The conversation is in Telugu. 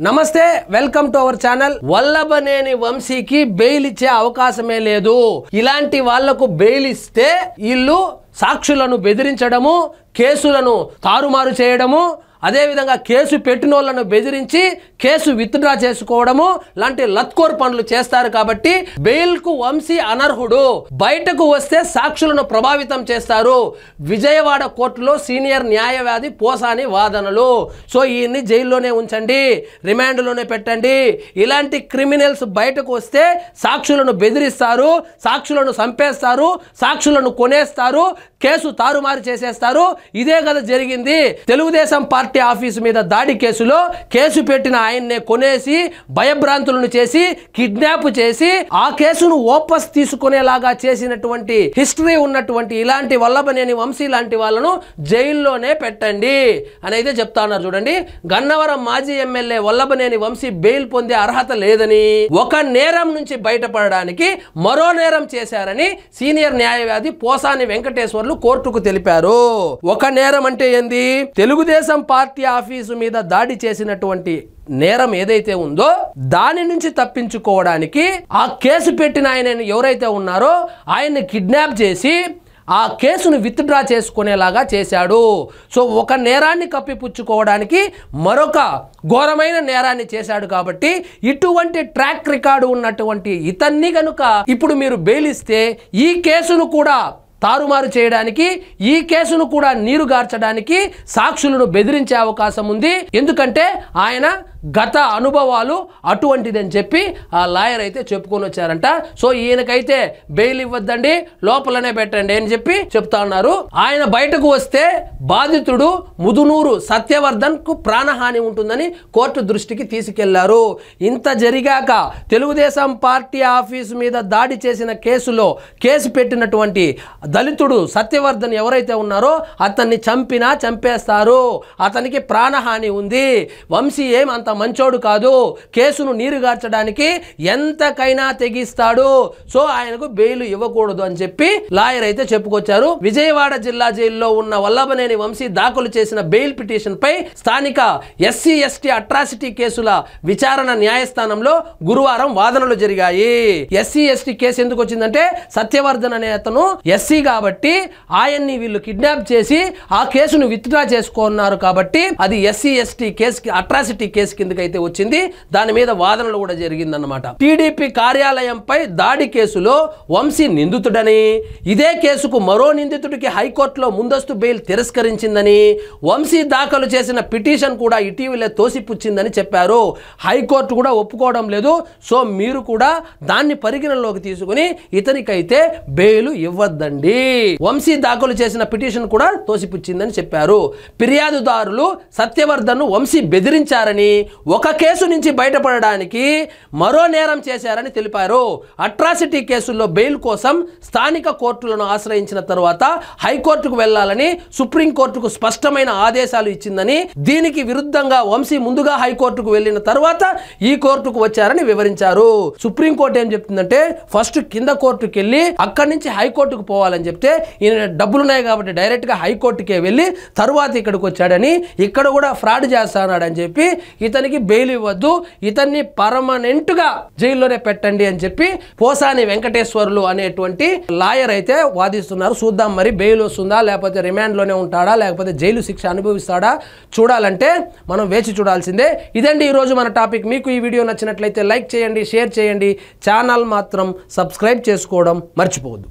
నమస్తే, welcome to our channel. Vallabhaneni వంశీకి బెయిల్ ఇచ్చే అవకాశమే లేదు. ఇలాంటి వాళ్లకు బెయిల్ ఇస్తే వీళ్ళు సాక్షులను బెదిరించడము, కేసులను తారుమారు చేయడము, అదే విధంగా కేసు పెట్టినోళ్లను బెదిరించి కేసు విత్డ్రా చేసుకోవడము లాంటి లత్కోర్ పనులు చేస్తారు. కాబట్టి బెయిల్ కు వంశీ అనర్హుడు. బయటకు వస్తే సాక్షులను ప్రభావితం చేస్తారు. విజయవాడ కోర్టులో సీనియర్ న్యాయవాది పోసాని వాదనలు. సో ఈయన్ని జైల్లోనే ఉంచండి, రిమాండ్ లోనే పెట్టండి. ఇలాంటి క్రిమినల్స్ బయటకు వస్తే సాక్షులను బెదిరిస్తారు, సాక్షులను చంపేస్తారు, సాక్షులను కొనేస్తారు, కేసు తారుమారు చేసేస్తారు. ఇదే కదా జరిగింది. తెలుగుదేశం పార్టీ ఆఫీసు మీద దాడి కేసులో కేసు పెట్టిన ఆయన్నే కొనేసి భయభ్రాంతులను చేసి కిడ్నాప్ చేసి ఆ కేసును వాపస్ తీసుకునేలాగా చేసినటువంటి హిస్టరీ ఉన్నటువంటి ఇలాంటి వల్లభనేని వంశీ లాంటి వాళ్ళను జైల్లోనే పెట్టండి అని అయితే చెప్తా ఉన్నారు. చూడండి, గన్నవరం మాజీ ఎమ్మెల్యే వల్లభనేని వంశీ బెయిల్ పొందే అర్హత లేదని, ఒక నేరం నుంచి బయటపడడానికి మరో నేరం చేశారని సీనియర్ న్యాయవాది పోసాని వెంకటేశ్వర్లు కోర్టుకు తెలిపారు. ఒక నేరం అంటే ఏంది? తెలుగుదేశం పార్టీ ఆఫీసు మీద దాడి చేసినటువంటి నేరం ఏదైతే ఉందో దాని నుంచి తప్పించుకోవడానికి ఆ కేసు పెట్టిన ఆయన ఎవరైతే ఉన్నారో ఆయన్ని కిడ్నాప్ చేసి ఆ కేసును విత్డ్రా చేసుకునేలాగా చేశాడు. సో ఒక నేరాన్ని కప్పిపుచ్చుకోవడానికి మరొక ఘోరమైన నేరాన్ని చేశాడు. కాబట్టి ఇటువంటి ట్రాక్ రికార్డు ఉన్నటువంటి ఇతన్ని కనుక ఇప్పుడు మీరు బెయిల్ ఇస్తే ఈ కేసును కూడా తారుమారు చేయడానికి, ఈ కేసును కూడా నీరుగార్చడానికి సాక్షులను బెదిరించే అవకాశం ఉంది. ఎందుకంటే ఆయన గత అనుభవాలు అటువంటిదని చెప్పి ఆ లాయర్ అయితే చెప్పుకొని వచ్చారంట. సో ఈయనకైతే బెయిల్ ఇవ్వద్దండి, లోపలనే పెట్టండి అని చెప్పి చెప్తా ఉన్నారు. ఆయన బయటకు వస్తే బాధితుడు ముదునూరు సత్యవర్ధన్ కు ప్రాణహాని ఉంటుందని కోర్టు దృష్టికి తీసుకెళ్లారు. ఇంత జరిగాక తెలుగుదేశం పార్టీ ఆఫీసు మీద దాడి చేసిన కేసులో కేసు పెట్టినటువంటి దళితుడు సత్యవర్ధన్ ఎవరైతే ఉన్నారో అతన్ని చంపినా చంపేస్తారు. అతనికి ప్రాణహాని ఉంది. వంశీ ఏం అంత మంచోడు కాదు, కేసును నీరుగార్చడానికి ఎంతకైనా తెగిస్తాడు. సో ఆయనకు బెయిల్ ఇవ్వకూడదు అని చెప్పి లాయర్ అయితే చెప్పుకొచ్చారు. విజయవాడ జిల్లా జైల్లో ఉన్న వల్లభనేని వంశీ దాఖలు చేసిన బెయిల్ పిటిషన్ పై స్థానిక ఎస్సీ ఎస్టీ అట్రాసిటీ కేసుల విచారణ న్యాయస్థానంలో గురువారం వాదనలు జరిగాయి. ఎస్సీ ఎస్టీ కేసు ఎందుకు వచ్చిందంటే సత్యవర్ధన్ అనే అతను ఎస్సీ కాబట్టి ఆయన్ని వీళ్ళు కిడ్నాప్ చేసి ఆ కేసును విత్డ్రా చేసుకున్నారు. కాబట్టి అది SC ST case, atrocity case కిందకైతే వచ్చింది. దాని మీద వాదనలు కూడా జరిగిందన్నమాట. టీడీపీ కార్యాలయంపై దాడి కేసులో వంశీ నిందితుడని, ఇదే కేసుకు మరో నిందితుడికి హైకోర్టులో ముందస్తు బెయిల్ తిరస్కరించిందని, వంశీ దాఖలు చేసిన పిటిషన్ కూడా ఇటీవలే తోసిపుచ్చిందని చెప్పారు. హైకోర్టు కూడా ఒప్పుకోవడం లేదు. సో మీరు కూడా దాన్ని పరిగణనలోకి తీసుకుని ఇతనికైతే బెయిల్ ఇవ్వద్దండి. వంశీ దాఖలు చేసిన పిటిషన్ కూడా తోసిపుచ్చిందని చెప్పారు. ఫిర్యాదుదారులు సత్యవర్ధన్ వంశీ బెదిరించారని, ఒక కేసు నుంచి బయటపడడానికి మరో నేరం చేశారని తెలిపారు. అట్రాసిటీ కేసుల్లో బెయిల్ కోసం స్థానిక కోర్టులను ఆశ్రయించిన తర్వాత హైకోర్టుకు వెళ్లాలని సుప్రీంకోర్టుకు స్పష్టమైన ఆదేశాలు ఇచ్చిందని, దీనికి విరుద్ధంగా వంశీ ముందుగా హైకోర్టుకు వెళ్లిన తర్వాత ఈ కోర్టుకు వచ్చారని వివరించారు. సుప్రీంకోర్టు ఏం చెప్తుందంటే ఫస్ట్ కింద కోర్టుకు వెళ్లి అక్కడి నుంచి హైకోర్టుకు పోవాలని చెప్తే ఈయన డబ్బులున్నాయి కాబట్టి డైరెక్ట్ గా హైకోర్టుకే వెళ్లి తర్వాత ఇక్కడికి వచ్చాడని, ఇక్కడ కూడా ఫ్రాడ్ చేస్తానని చెప్పి ఇతనికి బెయిల్ ఇవ్వద్దు, ఇతన్ని పర్మనెంట్ గా జైల్లోనే పెట్టండి అని చెప్పి పోసాని వెంకటేశ్వర్లు అనేటువంటి లాయర్ అయితే వాదిస్తున్నారు. చూద్దాం మరి బెయిల్ వస్తుందా, లేకపోతే రిమాండ్ లోనే ఉంటాడా, లేకపోతే జైలు శిక్ష అనుభవిస్తాడా చూడాలంటే మనం వేచి చూడాల్సిందే. ఇదండి ఈ రోజు మన టాపిక్. మీకు ఈ వీడియో నచ్చినట్లయితే లైక్ చేయండి, షేర్ చేయండి, ఛానల్ మాత్రం సబ్స్క్రైబ్ చేసుకోవడం మర్చిపోవద్దు.